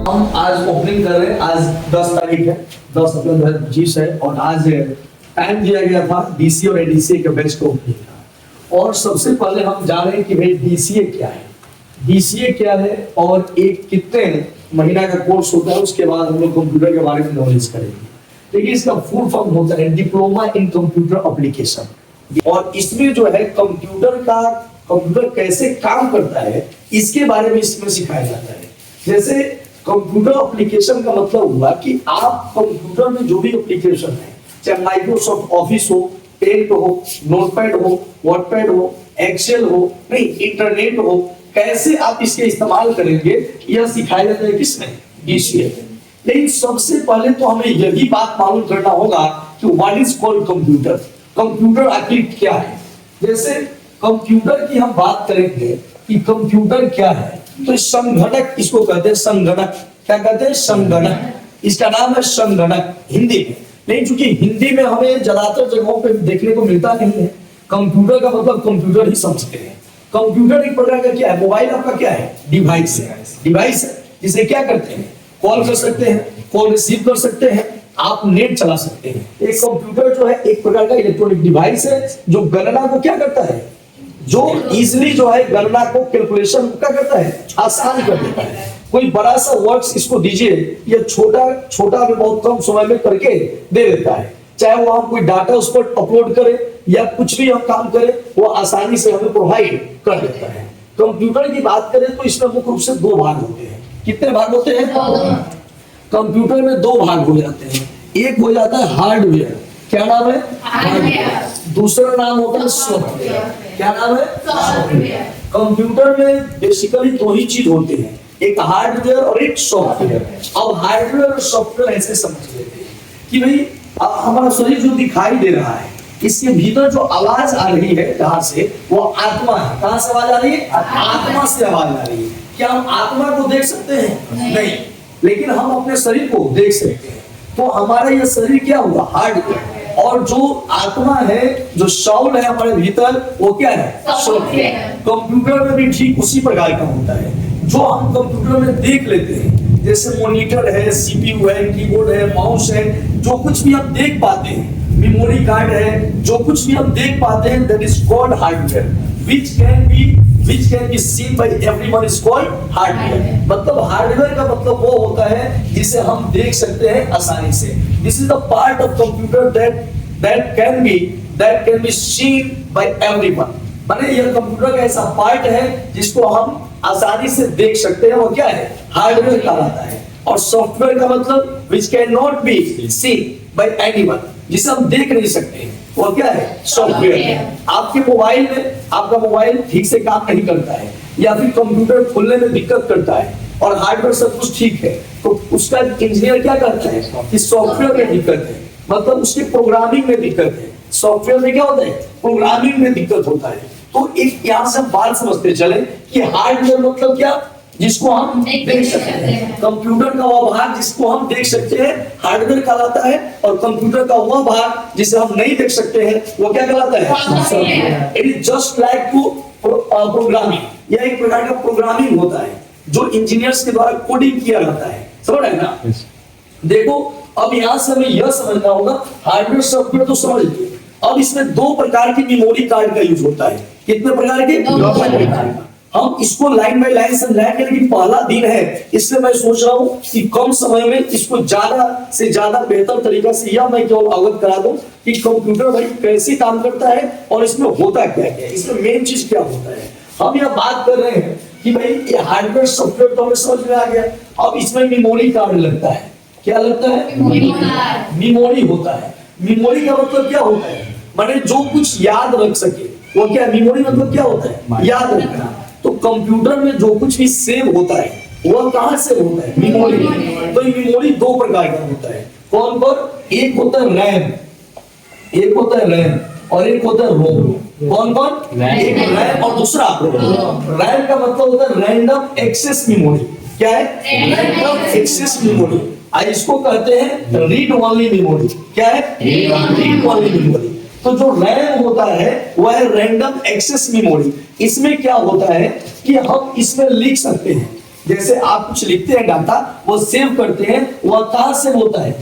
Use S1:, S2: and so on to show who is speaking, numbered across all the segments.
S1: हम आज ओपनिंग कर रहे हैं। आज 10 तारीख है, 10 अप्रैल 2025 है और आज टाइम दिया गया था डीसीए और एडीसीए के बैच को ओपनिंग का। और सबसे पहले हम जान रहे हैं कि भाई डीसीए क्या है, डीसीए क्या है और एक कितने महीना का कोर्स होता है। उसके बाद हम लोग कंप्यूटर के बारे में नॉलेज करेंगे। देखिए इसका फुल फॉर्म होता है डिप्लोमा इन कंप्यूटर एप्लीकेशन। और इसमें जो है कंप्यूटर कैसे काम करता है इसके बारे में इसमें सिखाया जाता है। जैसे कंप्यूटर एप्लीकेशन का मतलब हुआ कि आप कंप्यूटर में जो भी एप्लीकेशन है, चाहे माइक्रोसॉफ्ट ऑफिस हो, पेंट हो, नोटपैड हो, वर्डपैड हो, एक्सेल हो, नहीं इंटरनेट हो, कैसे आप इसके इस्तेमाल करेंगे यह सिखाया जाता है किसमें, डीसीए। लेकिन सबसे पहले तो हमें यही बात मालूम करना होगा कि what is called computer, computer आखिर क्या है। जैसे कंप्यूटर की हम बात करेंगे कि कंप्यूटर क्या है, तो संगणक इसको कहते हैं। संगणक क्या कहते हैं, संगणक। इसका नाम है संगणक हिंदी में। लेकिन चूंकि हिंदी में हमें ज्यादातर जगहों पे देखने को मिलता नहीं है, कंप्यूटर का मतलब कंप्यूटर ही समझते हैं। कंप्यूटर एक प्रकार का क्या है, मोबाइल आपका क्या है, डिवाइस है। डिवाइस है जिसे क्या करते हैं, कॉल कर सकते हैं, कॉल रिसीव कर सकते हैं, आप नेट चला सकते हैं। एक कंप्यूटर जो है एक प्रकार का इलेक्ट्रॉनिक डिवाइस है जो गणना को क्या करता है, जो इजिली जो है गणना को कैलकुलेशन क्या करता है, आसान कर देता है। कोई बड़ा सा वर्क्स इसको दीजिए, ये छोटा में बहुत कम समय में करके दे देता है। चाहे वो हम कोई डाटा उस पर अपलोड करें या कुछ भी हम काम करें, वो आसानी से हमें प्रोवाइड कर देता है। कंप्यूटर की बात करें तो इसमें मुख्य रूप से दो भाग होते हैं। कितने भाग होते हैं, कंप्यूटर में दो भाग हो जाते हैं। एक हो जाता है हार्डवेयर, क्या नाम है, हार्डवेयर। दूसरा नाम होता है सॉफ्टवेयर, क्या नाम है, सॉफ्टवेयर। कंप्यूटर में बेसिकली दो ही चीज होते हैं, एक हार्डवेयर और एक सॉफ्टवेयर। अब हार्डवेयर और सॉफ्टवेयर ऐसे समझ लेते हैं कि भाई हमारा शरीर जो दिखाई दे रहा है, इसके भीतर जो आवाज आ रही है कहां से, वो आत्मा है। कहां से आवाज आ रही है, आत्मा से आवाज आ रही है। क्या हम आत्मा को देख सकते हैं, नहीं, लेकिन हम अपने शरीर को देख सकते हैं। तो हमारा यह शरीर क्या हुआ, हार्डवेयर। और जो आत्मा है, जो साउल है हमारे भीतर, वो क्या है, सॉफ्टवेयर। कंप्यूटर में भी ठीक उसी प्रकार का होता है। जो हम कंप्यूटर में देख लेते हैं, जैसे मॉनिटर है, सीपीयू है, कीबोर्ड है, माउस है, जो कुछ भी हम देख पाते हैं, मेमोरी कार्ड है, जो कुछ भी हम देख पाते हैं, that is called hardware, which can be seen by everyone is called hardware। मतलब हार्डवेयर का मतलब वो होता है जिसे हम देख सकते हैं आसानी से। This is the part of computer that can be seen by everyone। माने यह कंप्यूटर का ऐसा पार्ट है जिसको हम आसानी से देख सकते हैं, वो क्या है, हार्डवेयर कहलाता है। और सॉफ्टवेयर का मतलब which cannot be seen by anyone, जिसे हम देख नहीं सकते, वो क्या है, सॉफ्टवेयर। आपके मोबाइल में आपका मोबाइल ठीक से काम नहीं करता है, या फिर कंप्यूटर खोलने में दिक्कत करता है और हार्डवेयर सब कुछ ठीक है, तो उसका इंजीनियर क्या करता है कि सॉफ्टवेयर में दिक्कत है, मतलब उसकी प्रोग्रामिंग में दिक्कत है। सॉफ्टवेयर में क्या होता है, प्रोग्रामिंग में दिक्कत होता है। तो एक यहां से बात समझते चले कि हार्डवेयर मतलब क्या, जिसको हम देख सकते हैं। कंप्यूटर का वह भाग जिसको हम देख सकते हैं हार्डवेयर कहलाता है, और कंप्यूटर का वह भाग जिसे हम नहीं देख सकते हैं वो क्या कहलाता है, software. It is just like to programming. यह एक प्रकार का प्रोग्रामिंग होता है जो इंजीनियर्स के द्वारा कोडिंग किया जाता है, समझ रहे हैं ना। देखो अब यहां से हमें यह समझना होगा, हार्डवेयर सॉफ्टवेयर तो समझ लिया। अब इसमें दो प्रकार की मेमोरी कार्ड का यूज होता है। कितने प्रकार के, दो प्रकार का। हम इसको लाइन बाय लाइन समझाएंगे, लेकिन पहला दिन है इसलिए मैं सोच रहा हूं कि कम समय में इसको ज्यादा से ज्यादा बेहतर तरीका से यह मैं केवल अवगत करा दूं कि कंप्यूटर भाई कैसे काम करता है और इसमें होता क्या है, इसमें मेन चीज क्या होता है। हम यह बात कर रहे हैं कि भाई ये हार्डवेयर सॉफ्टवेयर तो हमें समझ में आ गया। अब इसमें मेमोरी कार्ड लगता है, क्या लगता है, मेमोरी होता है। मेमोरी का मतलब क्या होता है, माने जो कुछ याद रख सके, वो क्या, मेमोरी मतलब क्या होता है, याद रखना। तो कंप्यूटर में जो कुछ भी सेव होता है वह कहां से होता है, मेमोरी। तो ये मेमोरी दो प्रकार का होता है। कौन कौन, एक होता है रैम, एक होता है रैम और एक होता है रोम। कौन कौन, एक रैम और दूसरा रोम। रैम का मतलब होता है रैंडम एक्सेस मेमोरी। क्या है, रैंडम एक्सेस मेमोरी। इसको कहते हैं रीड ओनली मेमोरी। क्या है, रीड ओनली मेमोरी। तो जो रैम होता है वह है रैंडम एक्सेस मेमोरी। इसमें क्या होता है कि हम इसमें लिख सकते हैं, जैसे आप कुछ लिखते हैं डाटा, वो सेव करते हैं, वह कहां सेव होता है?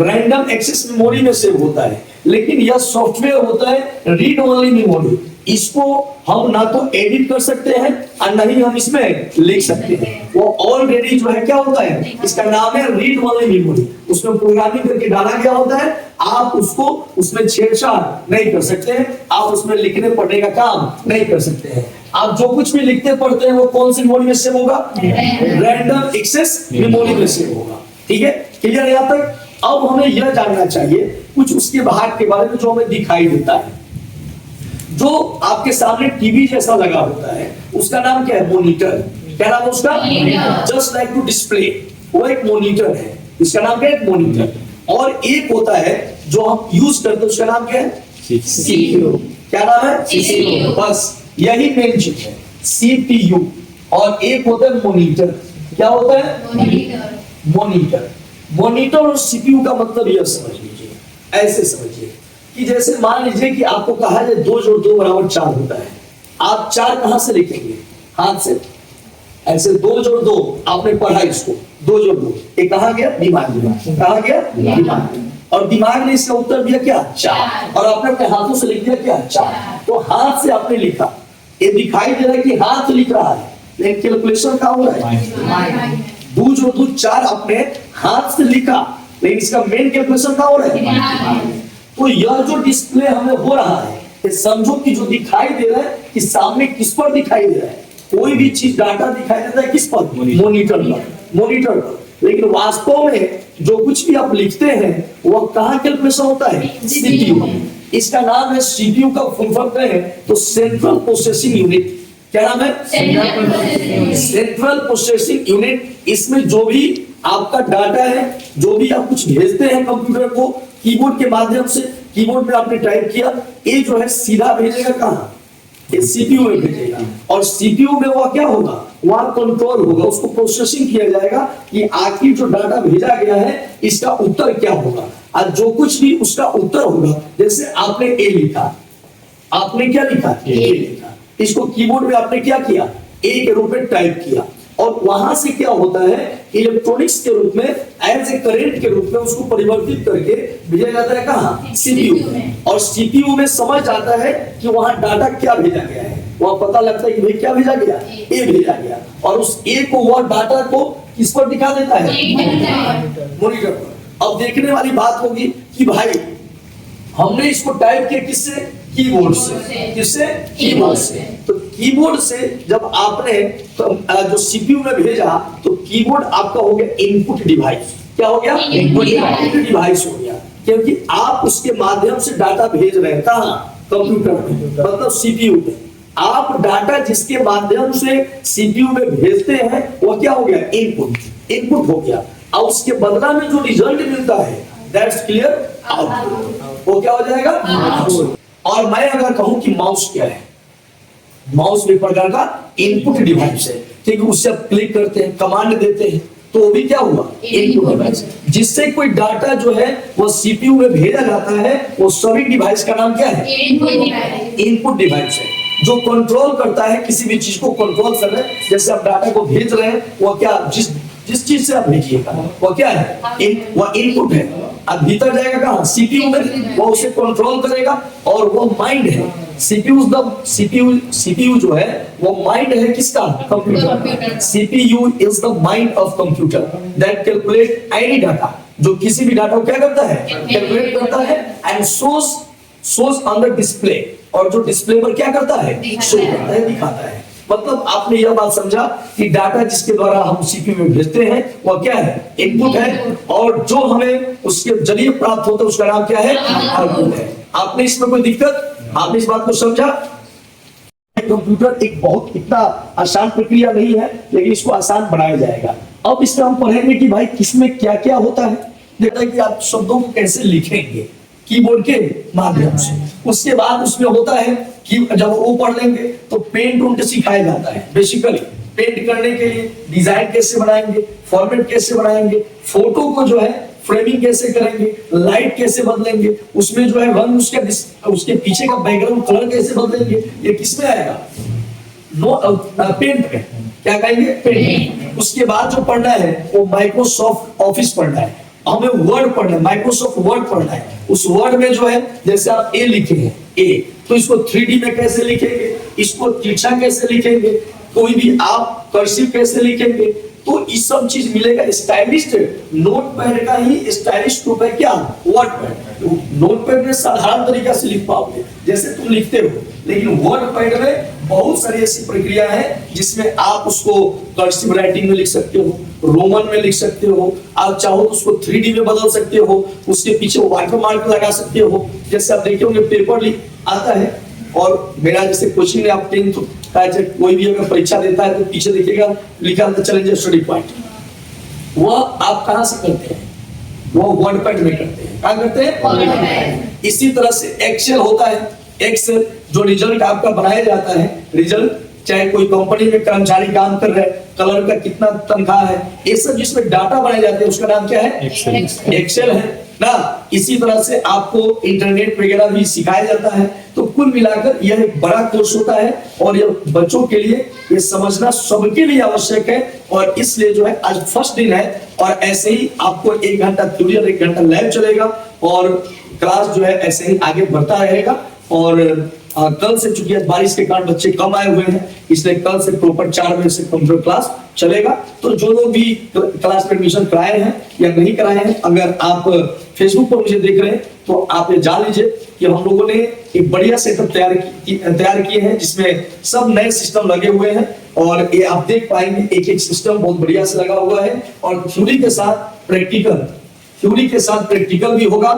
S1: रैंडम एक्सेस मेमोरी में सेव होता है। लेकिन यह सॉफ्टवेयर होता है रीड ओनली मेमोरी। इसको हम ना तो एडिट कर सकते हैं और ना ही हम इसमें लिख सकते हैं। वो ऑलरेडी जो है क्या होता है, इसका नाम है रीड ओनली मेमोरी। उसमें प्रोग्रामिंग करके डाला गया होता है, आप उसको उसमें छेड़छाड़ नहीं कर सकते हैं, आप उसमें लिखने पढ़ने का काम नहीं कर सकते हैं। आप जो कुछ भी लिखते पढ़ते हैं वो कौन सी मेमोरी में सेव होगा? रैंडम एक्सेस मेमोरी में सेव होगा। ठीक है, क्लियर यहाँ तक? अब हमें यह जानना चाहिए कुछ उसके भाग के बारे में जो हमें दिखाई देता है। जो आपके सामने टीवी जैसा लगा होता है उसका नाम क्या है? मॉनिटर। क्या नाम है उसका? जस्ट लाइक टू डिस्प्ले, वो एक मॉनिटर है। इसका नाम क्या है? मॉनिटर। और एक होता है जो हम यूज करते हैं, उसका नाम क्या है? सीपीयू। क्या नाम है? सीपीयू। बस यही मेन चीज है, सीपीयू। और एक होता है मॉनिटर। क्या होता है? मॉनिटर। मॉनिटर और सीपीयू का मतलब यह समझ लीजिए, ऐसे समझिए कि जैसे मान लीजिए कि आपको कहा जाए 2 जोड़ 2 बराबर 4 होता है। आप 4 कहां से लिखेंगे? हाथ से। ऐसे 2 जोड़ 2 आपने पढ़ा, इसको 2 जोड़ 2, ये कहां गया? दिमाग में। कहां गया? दिमाग में। और दिमाग ने इसका उत्तर दिया क्या? 4। और आपने अपने हाथों से लिख दिया क्या? 4। तो हाथ से आपने लिखा, ये दिखाई दे रहा है कि हाथ लिख रहा है, लेकिन कैलकुलेशन कहां हो रहा है? 2 जोड़ 2 4 आपने हाथ से लिखा, लेकिन इसका मेन कैलकुलेशन कहां हो रहा है? तो यह जो डिस्प्ले हमें हो रहा है, ये समझो कि जो दिखाई दे रहा है कि सामने किस पर दिखाई दे रहा है? कोई भी चीज डाटा दिखाई देता है किस पर? मॉनिटर पर। मॉनिटर पर। लेकिन वास्तव में जो कुछ भी आप लिखते हैं वह कहां कैलकुलेशन होता है? सीपीयू। इसका नाम है सीपीयू का फुल फॉर्म है तो सेंट्रल प्रोसेसिंग यूनिट। क्या नाम है? Central processing unit. इसमें जो भी आपका डाटा है, जो भी आप कुछ भेजते हैं कंप्यूटर को कीबोर्ड के माध्यम से, कीबोर्ड में आपने टाइप किया, ये जो है सीधा भेजेगा कहां? ये सीपीयू में भेजेगा। और सीपीयू में वह क्या होगा? वहां कंट्रोल होगा, उसको प्रोसेसिंग किया जाएगा कि आखिर जो डाटा भेजा गया है इसका उत्तर क्या होगा। और जो कुछ भी उसका उत्तर होगा, जैसे आपने ए लिखा, आपने क्या लिखा? ए लिखा। इसको कीबोर्ड में आपने क्या किया? ए के रूप में टाइप किया। और वहां से क्या होता है? इलेक्ट्रॉनिक्स के रूप में, एज ए करंट के रूप में उसको परिवर्तित करके भेजा जाता है कहां? सीपीयू में। और सीपीयू में समझ आता है कि वहां डाटा क्या भेजा गया है, वहां पता लगता है कि भाई क्या भेजा गया? ए भेजा गया। और उस ए को, वह डाटा को किस पर दिखा देता है? मॉनिटर पर। अब देखने वाली बात होगी कि भाई हमने इसको टाइप किया किससे? कीबोर्ड से। किससे? कीबोर्ड से। तो कीबोर्ड से जब आपने जो सीपीयू में भेजा तो कीबोर्ड आपका हो गया इनपुट डिवाइस। क्या हो गया? इनपुट डिवाइस हो गया, क्योंकि आप उसके माध्यम से डाटा भेज रहे हैं। कहां? कंप्यूटर में, मतलब सीपीयू में। आप डाटा जिसके माध्यम से सीपीयू में भेजते हैं वो क्या हो गया? इनपुट। इनपुट हो गया। और उसके बदला में जो रिजल्ट मिलता है दैट्स क्लियर आउटपुट। वो क्या हो जाएगा? आउटपुट। और मैं अगर कहूं कि माउस क्या है? माउस भी प्रकार का इनपुट डिवाइस है, ठीक है। उससे आप क्लिक करते हैं, कमांड देते हैं, तो वो भी क्या हुआ? Input device. जिससे कोई डाटा जो है वो सीपीयू में भेजा जाता है, वो सभी डिवाइस का नाम क्या है? इनपुट डिवाइस है, जो कंट्रोल करता है किसी भी चीज को कंट्रोल कर रहे हैं। जैसे आप डाटा को भेज रहे हैं, वो क्या, जिस चीज से आप भेजिएगा वो क्या है? वो इनपुट है। अब भीतर जाएगा कहां? सीपीयू में, वो उसे कंट्रोल करेगा। और वो माइंड है। सीपीयू जो है वो माइंड है किसका? Computer. CPU is the mind of computer that calculate any data. जो किसी भी डाटा को क्या करता है? कैलकुलेट करता है and shows on the display. और जो डिस्प्ले पर क्या करता है? शो करता है, दिखाता है। मतलब आपने यह बात समझा कि डाटा जिसके द्वारा हम सीपीयू में भेजते हैं वो क्या है? इनपुट है। और जो हमें उसके जरिए प्राप्त होता है उसका नाम क्या है? आउटपुट है। आपने इसमें कोई दिक्कत? आपने इस बात को समझा? कंप्यूटर एक बहुत इतना आसान प्रक्रिया नहीं है, लेकिन इसको आसान बनाया जाएगा। अब इसमें हम पढ़ेंगे कि भाई किसमें क्या क्या होता है। जैसा कि आप शब्दों को कैसे लिखेंगे कीबोर्ड के माध्यम से। उसके बाद उसमें होता है कि जब वो पढ़ लेंगे तो पेंट उनके सिखाया जाता है। बेसिकली पेंट करने के लिए डिजाइन कैसे बनाएंगे, फॉर्मेट कैसे बनाएंगे, फोटो को जो है फ्रेमिंग कैसे करेंगे, लाइट कैसे बदलेंगे, उसमें जो है रंग उसके पीछे का बैकग्राउंड कलर कैसे बदलेंगे, ये किसमें आएगा? पेंट में। क्या कहेंगे? पेंट। उसके बाद जो पढ़ना है वो माइक्रोसॉफ्ट ऑफिस पढ़ना है, हमें वर्ड पढ़ना है, माइक्रोसॉफ्ट वर्ड पढ़ना है। उस वर्ड में जो है जैसे आप ए लिखे हैं ए, तो इसको 3D में कैसे लिखेंगे, इसको तिरछा कैसे लिखेंगे, कोई भी आप कर्सिव कैसे लिखेंगे, तो ये सब चीज मिलेगा। स्टाइलिस्ट नोट पैड का ही स्टाइलिस्ट रूप है क्या? Word pad. नोट पैड में साधारण तरीका से लिख पाओगे जैसे तुम लिखते हो, लेकिन वर्ड पैड में बहुत सारी ऐसी प्रक्रिया है जिसमें आप उसको कर्सिव राइटिंग में लिख सकते हो, रोमन में लिख सकते हो, आप चाहो तो उसको 3D में बदल सकते हो, उसके पीछे वाटर मार्क लगा सकते हो। जैसे आप देखे होंगे पेपर लीक आता है, और मेरा जैसे कोचिंग में आप 10th का कोई भी अगर परीक्षा देता है तो पीछे देखिएगा लिखा रहता है चैलेंज स्टडी पॉइंट। वह आप कहां से करते हैं? वो वर्ड पैड में करते हैं। क्या करते हैं? इसी तरह से एक्सेल होता है, एक्सेल जो रिजल्ट आपका बनाया जाता है, रिजल्ट चाहे कोई कंपनी में कर्मचारी काम कर रहे हैं, कलर का कितना तनख्वाह है, ये सब जिसमें डाटा बनाए जाते हैं उसका नाम क्या है? एक्सेल है ना। इसी तरह से आपको इंटरनेट वगैरह भी सिखाया जाता है। तो कुल मिलाकर यह एक बड़ा कोर्स होता है और यह बच्चों के लिए ये समझना सबके लिए आवश्यक है। और इसलिए जो है आज फर्स्ट दिन है और ऐसे ही आपको 1 घंटा थ्योरी और 1 घंटा लैब चलेगा और क्लास जो है ऐसे ही आगे बढ़ता रहेगा। और कल से चूंकि बारिश के कारण बच्चे कम आए हुए हैं, इसलिए कल से प्रॉपर 4 बजे से कंप्यूटर क्लास चलेगा। तो जो लोग भी क्लास में एडमिशन कराए हैं या नहीं कराए हैं, अगर आप फेसबुक पर मुझे देख रहे हैं तो आप ये जान लीजिए कि हम लोगों ने एक बढ़िया सेटअप तैयार किए हैं जिसमें सब नए सिस्टम लगे हुए हैं। और ये आप देख पाएंगे एक एक सिस्टम बहुत बढ़िया से लगा हुआ है और थ्योरी के साथ प्रैक्टिकल भी होगा।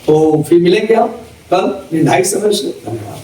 S1: तो फिर मिलेंगे हम कल 2:30 समय से। धन्यवाद।